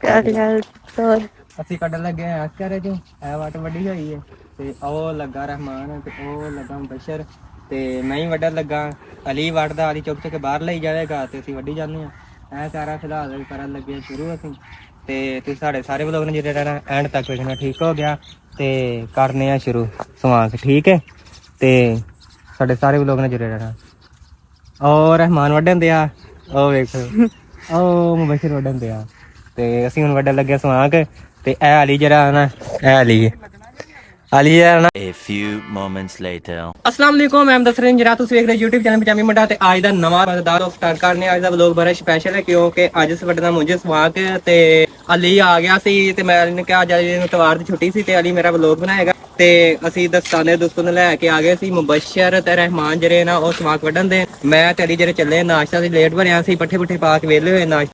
ਗੱਲ ਤੋਰ ਅਸੀਂ ਕੱਢਣ ਲੱਗੇ ਆ ਘਰੇ ਚੋਂ ਐ ਵੱਟ ਵੱਡੀ ਹੋਈ ਹੈ ਤੇ ਉਹ ਲੱਗਾ ਰਹਿਮਾਨ ਤੇ ਉਹ ਲੱਗਾ ਮੁਬਸ਼ਰ ਤੇ ਮੈਂ ਹੀ ਵੱਢਣ ਲੱਗਾ। ਅਲੀ ਵੱਢਦਾ, ਅਲੀ ਚੁੱਕ ਕੇ ਬਾਹਰ ਲਈ ਜਾਵੇਗਾ ਤੇ ਅਸੀਂ ਵੱਢੀ ਜਾਂਦੇ ਆ। ਐ ਸਾਰਾ ਫਿਲਹਾਲ ਕਰਨ ਲੱਗੇ ਸ਼ੁਰੂ ਅਸੀਂ ਤੇ ਤੁਸੀਂ ਸਾਡੇ ਸਾਰੇ ਵਲੋਗ ਨੇ ਜਿਹੜੇ ਰਹਿਣਾ ਐਂਡ ਤੱਕ ਵੇਖਣਾ। ਠੀਕ ਹੋ ਗਿਆ ਤੇ ਕਰਨੇ ਆ ਸ਼ੁਰੂ ਸਵਾਂਗ। ਠੀਕ ਹੈ ਤੇ ਸਾਡੇ ਸਾਰੇ ਵਲੋਗ ਨੇ ਜੁੜੇ ਰਹਿਣਾ। ਉਹ ਰਹਿਮਾਨ ਵੱਢਣ ਦਿਆ, ਉਹ ਵੇਖ ਉਹ ਮੁਬਸ਼ਰ ਵੱਢਣ ਦਿਆ ਤੇ ਅਸੀਂ ਹੁਣ ਵੱਢਣ ਲੱਗੇ ਸਵਾਂਗ। ਤੇ ਇਹ ਅਲੀ ਜਿਹੜਾ ਨਾ ਇਹ ਅਲੀ ਨਾ A few moments later. अस्सलाम वालेकुम, मैं दस रहे जरा ਤੁਸੀਂ ਵੇਖ ਰਹੇ YouTube ਚੈਨਲ ਪੰਜਾਬੀ ਮੁੰਡਾ ਤੇ ਅੱਜ ਦਾ ਨਵਾਂ ਮਜ਼ੇਦਾਰ ਸਟਾਰਟ ਕਰਨੇ। ਅੱਜ ਦਾ ਵਲੌਗ ਬੜਾ ਸਪੈਸ਼ਲ ਹੈ ਕਿਉਂਕਿ ਅੱਜ ਸਵੱਡਣਾ ਮੁੰਝੇ ਸਵਾਗ ਤੇ ਅਲੀ ਆ ਗਿਆ ਸੀ ਤੇ ਮੈਂ ਅਲੀ ਨੇ ਕਿਹਾ ਅੱਜ ਨੂੰ ਤਵਾਰ ਦੀ ਛੁੱਟੀ ਸੀ ਤੇ ਅਲੀ ਮੇਰਾ ਵਲੌਗ ਬਣਾਏਗਾ ਤੇ ਅਸੀਂ ਦਸਤਾਨੇ ਦੋਸਤਾਂ ਨੂੰ ਲੈ ਕੇ ਆ ਗਏ ਸੀ। ਮੁਬਸ਼ਰ ਤੇ ਰਹਿਮਾਨ ਜਿਹੜੇ ਨਾ ਉਹ ਸਵਾਗ ਵੱਢਣ ਦੇ। ਮੈਂ ਤੇ ਅਲੀ ਜਿਹੜੇ ਚੱਲੇ ਨਾਸ਼ਤਾ ਸੀ ਲੇਟ ਬਣਿਆ ਸੀ, ਪੱਠੇ ਪੁੱਠੇ ਪਾ ਕੇ ਵਿਹਲੇ ਹੋਏ ਨਾਸ਼ਤਾ